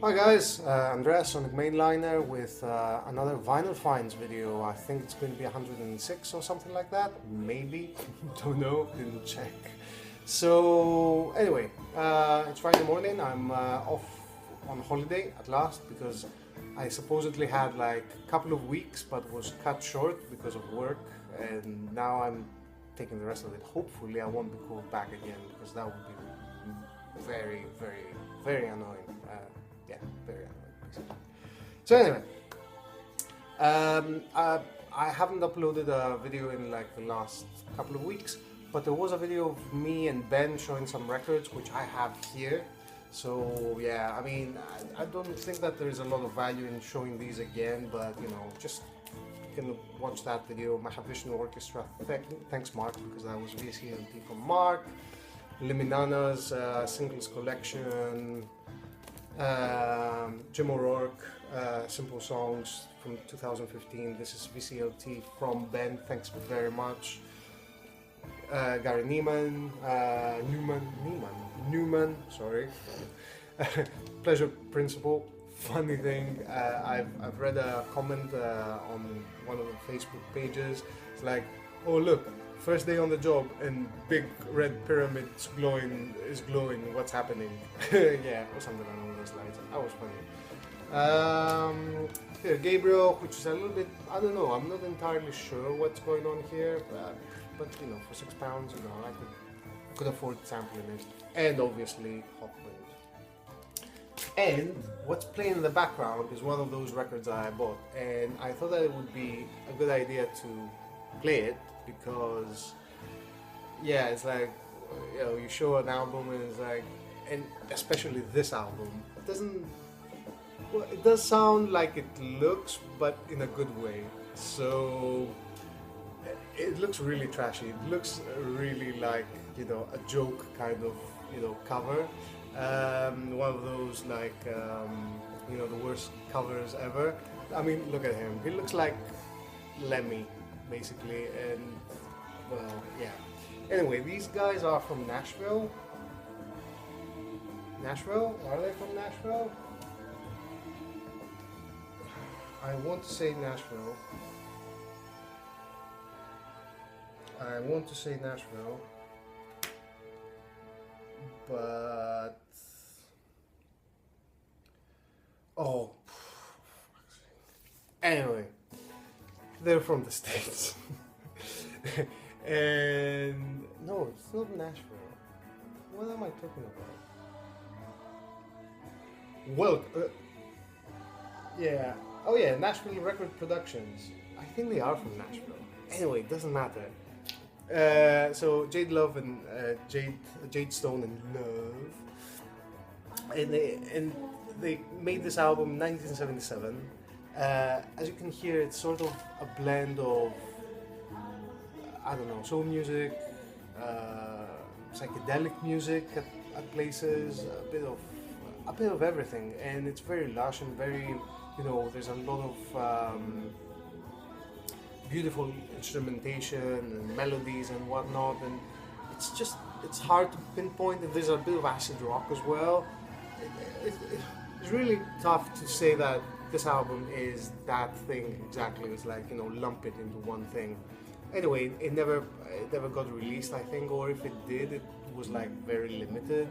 Hi guys, Andreas Sonic Mainliner with another Vinyl Finds video. I think it's going to be 106 or something like that, maybe, don't know, didn't check. So anyway, it's Friday morning, I'm off on holiday at last because I supposedly had like a couple of weeks but was cut short because of work, and now I'm taking the rest of it. Hopefully I won't be called back again because that would be very, very, very annoying. Yeah, very annoying basically. So anyway, I haven't uploaded a video in like the last couple of weeks, but there was a video of me and Ben showing some records which I have here. So yeah, I mean, I don't think that there is a lot of value in showing these again, but you know, just you can watch that video. Mahavishnu Orchestra, thanks Mark, because that was VCLT from Mark. Liminana's singles collection. Jim O'Rourke, Simple Songs from 2015. This is VCLT from Ben, thanks very much. Gary Newman, sorry. Pleasure Principle. Funny thing, I've read a comment on one of the Facebook pages. It's like, oh look, first day on the job and big red pyramid is glowing. What's happening? Yeah, or something along those lines. That was funny. Here, Gabriel, which is a little bit, I don't know. I'm not entirely sure what's going on here, but you know, for £6, you know, I could afford sampling it. And obviously, Hawkwind. And what's playing in the background is one of those records that I bought, and I thought that it would be a good idea to play it. Because yeah, it's like, you know, you show an album and it's like, and especially this album, it doesn't, well, it does sound like it looks, but in a good way. So it looks really trashy. It looks really like, you know, a joke kind of, you know, cover. One of those like, you know, the worst covers ever. I mean, look at him. He looks like Lemmy, basically, and well, yeah. Anyway, these guys are from Nashville. Nashville? Are they from Nashville? I want to say Nashville. But oh, anyway, they're from the States. And no, it's not Nashville. What am I talking about? Well, yeah. Oh yeah, Nashville Record Productions. I think they are from Nashville. Anyway, it doesn't matter. So Jade Love and Jade Stone and Love, and they made this album in 1977. As you can hear, it's sort of a blend of, I don't know, soul music, psychedelic music at places, a bit of everything, and it's very lush and very, you know, there's a lot of beautiful instrumentation and melodies and whatnot, and it's hard to pinpoint. And there's a bit of acid rock as well. It's really tough to say that this album is that thing exactly. It's like, you know, lump it into one thing. Anyway, it never got released, I think, or if it did, it was like very limited,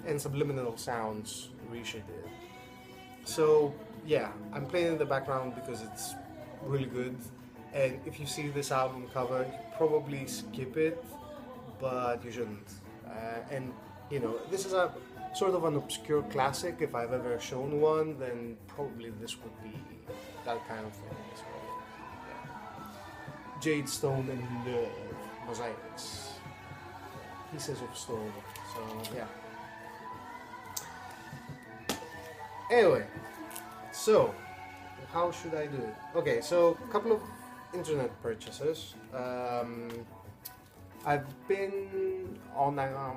and Subliminal Sounds reissued it. So yeah, I'm playing in the background because it's really good, and if you see this album cover, you probably skip it, but you shouldn't. And you know, this is a sort of an obscure classic. If I've ever shown one, then probably this would be that kind of thing. So, Jade Stone and Love, mosaics, pieces of stone. So yeah. Anyway, so how should I do it? Okay, so a couple of internet purchases. I've been on a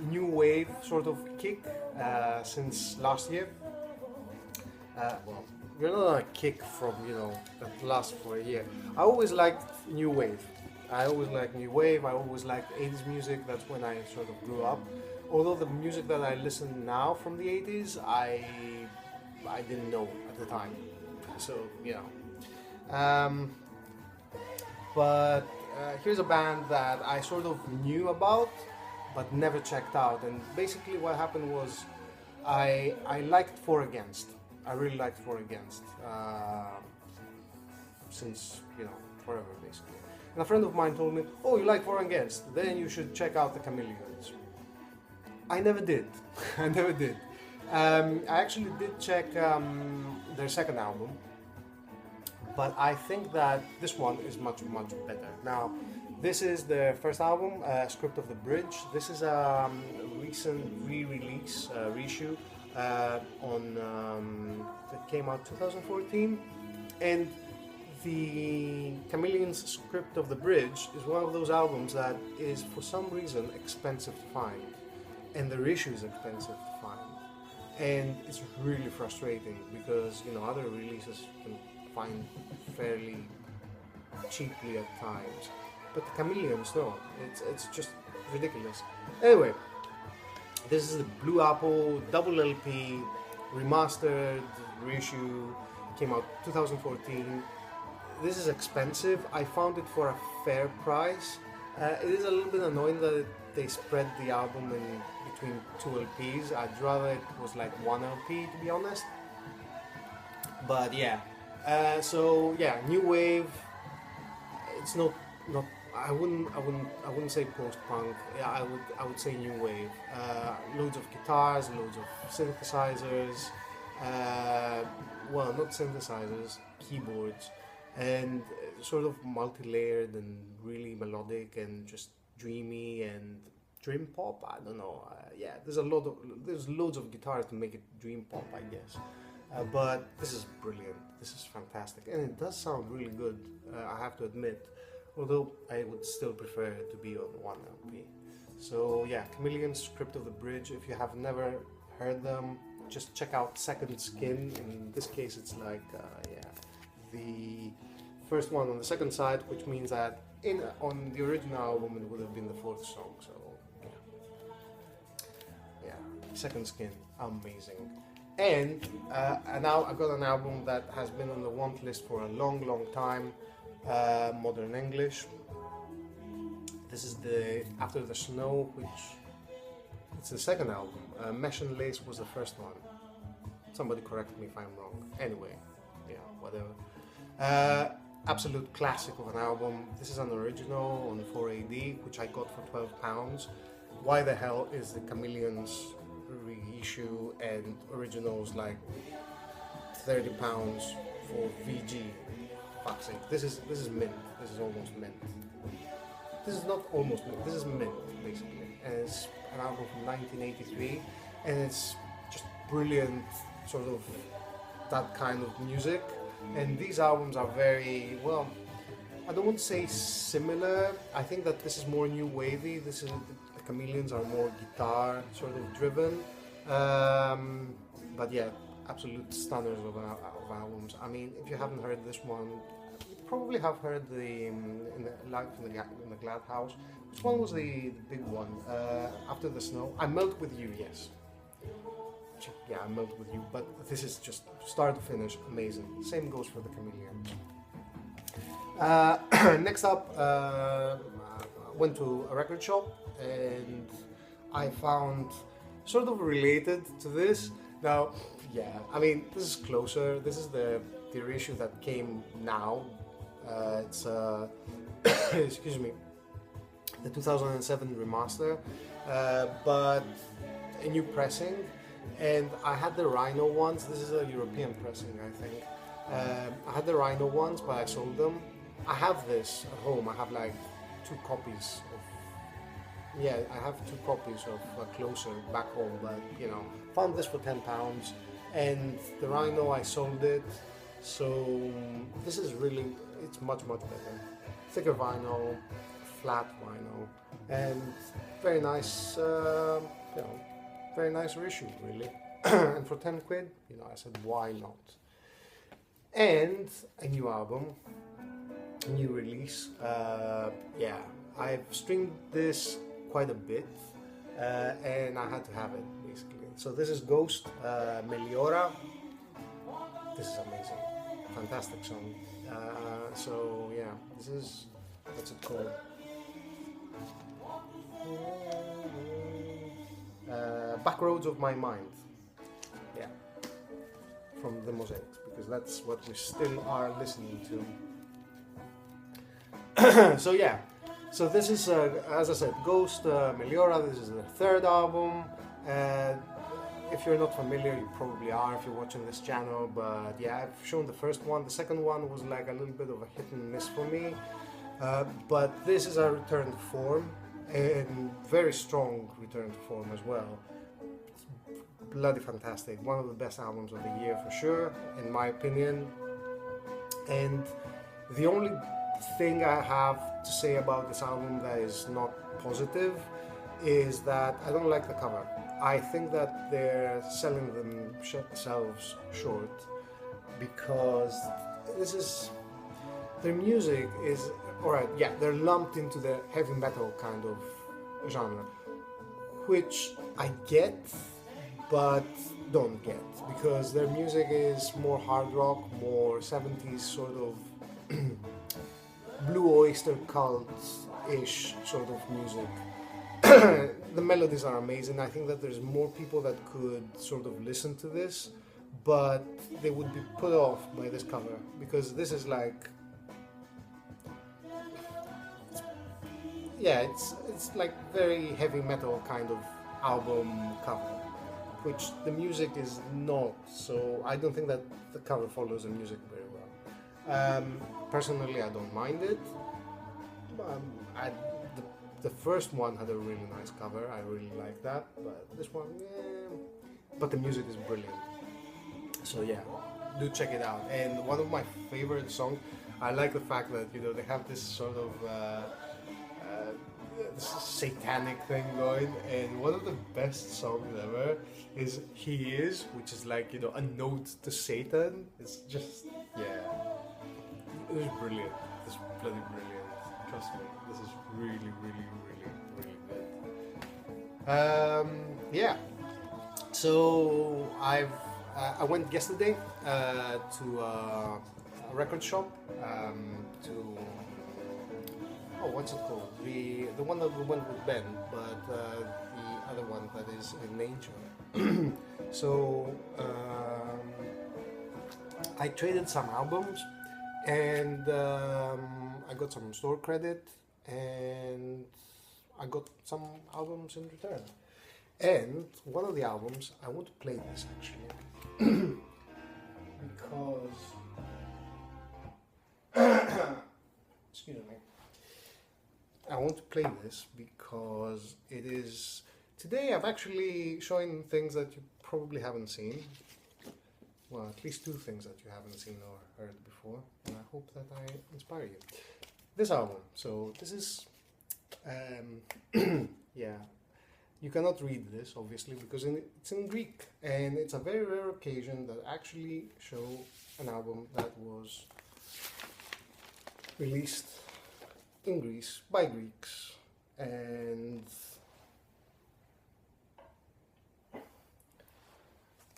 new wave sort of kick since last year. Well, you're not on a kick from, you know, that lasts for a year. I always liked new wave. I always liked 80s music. That's when I sort of grew up. Although the music that I listen now from the 80s, I I didn't know at the time. So, you know. But here's a band that I sort of knew about, but never checked out. And basically what happened was I liked For Against. I really liked For Against. Since, you know, forever basically. And a friend of mine told me, oh, you like For Against? Then you should check out the Chameleons. I never did. I never did. I actually did check their second album, but I think that this one is much better. Now, this is the first album, Script of the Bridge. This is a recent re-release, reissue that came out 2014, and the Chameleons' Script of the Bridge is one of those albums that is for some reason expensive to find, and the reissue is expensive to find. And it's really frustrating because, you know, other releases you can find fairly cheaply at times, but the Chameleons, no, it's just ridiculous. Anyway, this is the Blue Apple double LP remastered reissue, came out 2014. This is expensive. I found it for a fair price. It is a little bit annoying that they spread the album in between two LPs. I'd rather it was like one LP, to be honest. But yeah, so yeah, new wave. It's not. I wouldn't say post-punk. Yeah, I would say new wave. Loads of guitars, loads of synthesizers. Well, not synthesizers, keyboards, and sort of multi-layered and really melodic and just dreamy and dream pop. I don't know. Yeah, there's loads of guitars to make it dream pop, I guess. But this is brilliant. This is fantastic, and it does sound really good. I have to admit, although I would still prefer it to be on one LP. So yeah, Chameleons, Script of the Bridge. If you have never heard them, just check out Second Skin. In this case, it's like the first one on the second side, which means that on the original album it would have been the fourth song. So yeah, Second Skin, amazing. And now I got an album that has been on the want list for a long time. Modern English. This is the After the Snow, which it's the second album. Mesh and Lace was the first one. Somebody correct me if I'm wrong. Anyway, yeah, whatever. Absolute classic of an album. This is an original on 4AD, which I got for £12. Why the hell is the Chameleons reissue and originals like £30 for VG? Fuck's sake. This is mint. This is almost mint. This is not almost mint. This is mint, basically. And it's an album from 1983, and it's just brilliant, sort of that kind of music. And these albums are very, well, I don't want to say similar. I think that this is more new wavy. The Chameleons are more guitar sort of driven. But yeah, absolute stunners of albums. I mean, if you haven't heard this one, you probably have heard the Live in the Glad House. Which one was the big one? After the Snow. I Melt With You, yes. Yeah, I Melt With You, but this is just start to finish amazing. Same goes for the Chameleon. Next up, I went to a record shop and I found sort of related to this. Now, yeah, I mean, this is closer. This is the reissue that came now. It's excuse me, the 2007 remaster, but a new pressing. And I had the Rhino ones. This is a European pressing, I think. I had the Rhino ones, but I sold them. I have this at home. I have like 2 copies of. Yeah, I have 2 copies of Closer back home, but you know, found this for £10, and the Rhino I sold it. So this is really, it's much better. Thicker vinyl, flat vinyl, and very nice. You know, very nice reissue, really. And for 10 quid, you know, I said, why not? And a new album, a new release. Yeah, I've streamed this quite a bit, and I had to have it, basically. So this is Ghost, Meliora. this is amazing, fantastic song. So yeah, this is, what's it called? Backroads of My Mind. Yeah, from the Mosaics, because that's what we still are listening to. So yeah, so this is, as I said, Ghost, Meliora. This is their third album. If you're not familiar, you probably are if you're watching this channel, but yeah, I've shown the first one. The second one was like a little bit of a hit and miss for me, but this is a return to form, and very strong return to form as well. It's bloody fantastic, one of the best albums of the year for sure, in my opinion. And the only thing I have to say about this album that is not positive is that I don't like the cover. I think that they're selling themselves short, because this is, their music is, alright, yeah, they're lumped into the heavy metal kind of genre, which I get, but don't get, because their music is more hard rock, more 70s sort of Blue Oyster Cult-ish sort of music. The melodies are amazing. I think that there's more people that could sort of listen to this, but they would be put off by this cover, because this is like, yeah, it's like very heavy metal kind of album cover, which the music is not. So I don't think that the cover follows the music very well. Personally, I don't mind it. The first one had a really nice cover, I really like that, but this one, yeah. But the music is brilliant. So yeah, do check it out. And one of my favorite songs, I like the fact that, you know, they have this sort of this satanic thing going, and one of the best songs ever is He Is, which is like, you know, a note to Satan. It's just, yeah, it was brilliant. It's bloody brilliant. Trust me, this is really, really, really, really good. Yeah. So I went yesterday to a record shop to, oh, what's it called? The one that we went with Ben, but the other one that is in nature. So I traded some albums, and I got some store credit, and I got some albums in return. And one of the albums, I want to play this actually, because excuse me, I want to play this because it is, today I've actually shown things that you probably haven't seen. Well, at least two things that you haven't seen or heard before, and I hope that I inspire you. This album, so this is, yeah, you cannot read this obviously because it's in Greek, and it's a very rare occasion that actually show an album that was released in Greece by Greeks, and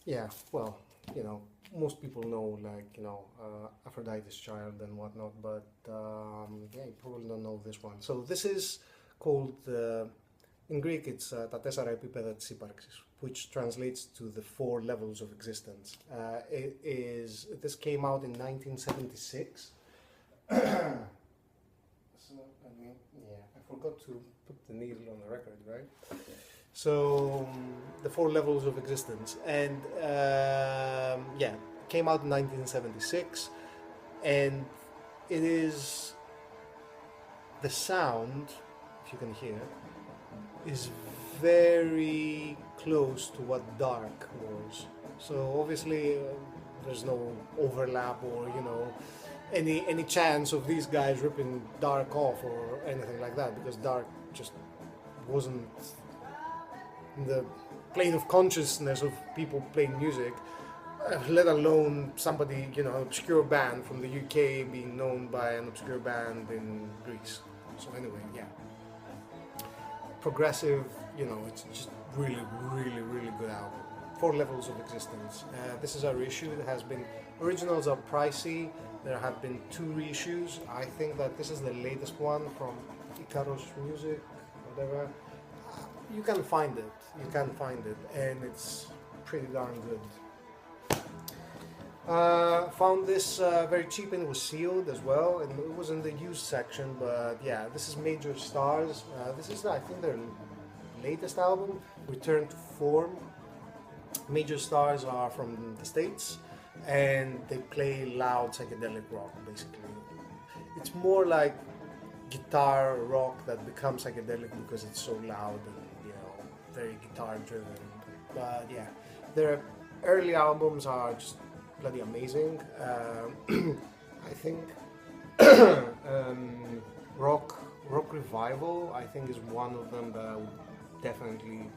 yeah, well, you know, most people know, like, you know, Aphrodite's Child and whatnot, but yeah, you probably don't know this one. So this is called, in Greek it's τα τέσσερα επίπεδα της ύπαρξης, which translates to the 4 levels of existence. This came out in 1976. So, I mean, yeah, I forgot to put the needle on the record, right? So, the 4 levels of existence, and yeah, it came out in 1976, and it is, the sound, if you can hear, is very close to what Dark was. So obviously there's no overlap or, you know, any chance of these guys ripping Dark off or anything like that, because Dark just wasn't in the plane of consciousness of people playing music, let alone somebody, you know, obscure band from the UK being known by an obscure band in Greece. So anyway, yeah, progressive, you know, it's just really, really, really good album. 4 levels of existence. This is a reissue that has been, originals are pricey, there have been 2 reissues. I think that this is the latest one from Icaros Music, whatever. You can find it, and it's pretty darn good. Found this very cheap, and it was sealed as well, and it was in the used section, but yeah, this is Major Stars. This is, I think, their latest album, Return to Form. Major Stars are from the States, and they play loud psychedelic rock, basically. It's more like guitar rock that becomes psychedelic because it's so loud and, you know, very guitar driven. But yeah, their early albums are just bloody amazing. I think Rock Revival, I think, is one of them that I would definitely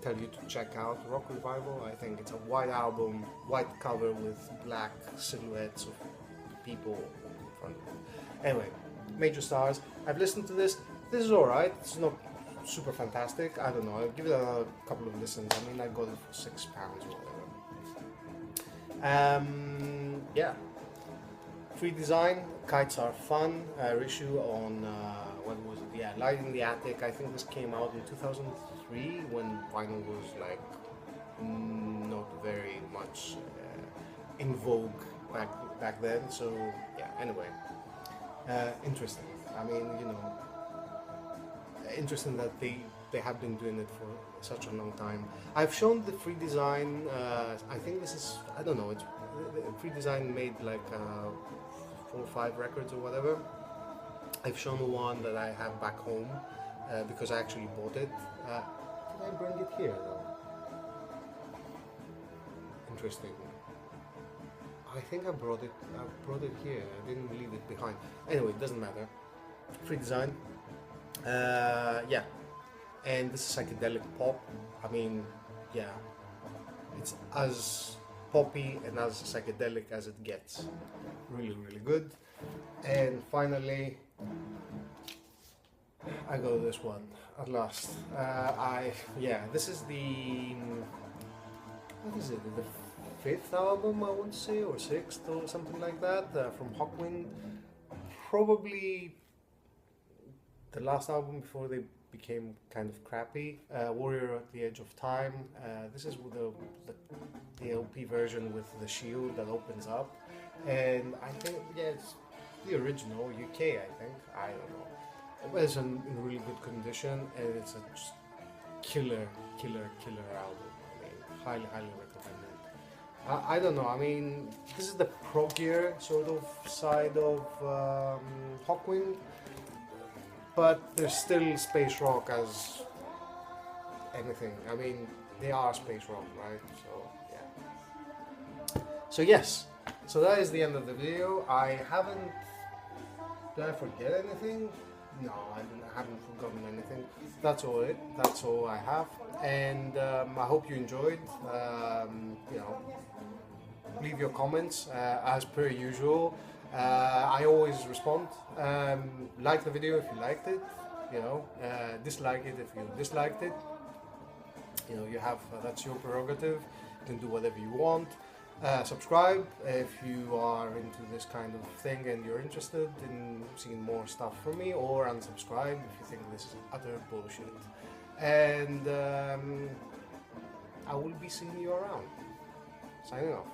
tell you to check out. Rock Revival, I think it's a white album, white cover with black silhouettes of people in front of it. Anyway, Major Stars. I've listened to this. This is alright. It's not super fantastic. I don't know. I'll give it a couple of listens. I mean, I got it for £6 or whatever. Yeah. Free design. Kites are fun. Reissue on what was it? Yeah, Light in the Attic. I think this came out in 2003 when vinyl was like not very much in vogue back then. So yeah. Anyway, interesting. I mean, you know, interesting that they have been doing it for such a long time. I've shown the free design. I think this is, I don't know. It's free design made like 4 or 5 records or whatever. I've shown the one that I have back home because I actually bought it. Did I bring it here though? Interesting. I think I brought it here. I didn't leave it behind. Anyway, it doesn't matter. Free design. Yeah. And this is psychedelic pop. I mean, yeah. It's as poppy and as psychedelic as it gets. Really, really good. And finally, I got this one at last. This is the, what is it? The 5th album, I want to say, or 6th or something like that, from Hawkwind. Probably the last album before they became kind of crappy. Warrior at the Edge of Time. This is the LP version with the shield that opens up, and I think, yeah, it's the original UK, I think. I don't know. It's in really good condition, and it's a just killer album. I mean, highly recommend it. I don't know, I mean, this is the proggier sort of side of Hawkwind, but there's still space rock as anything. I mean, they are space rock, right? So yeah. So yes, so that is the end of the video. Did I forget anything? No, I haven't forgotten anything. That's all I have, and I hope you enjoyed. You know, leave your comments as per usual. I always respond. Like the video if you liked it. You know, dislike it if you disliked it. You know, you have that's your prerogative. You can do whatever you want. Subscribe if you are into this kind of thing and you're interested in seeing more stuff from me, or unsubscribe if you think this is utter bullshit. And I will be seeing you around. Signing off.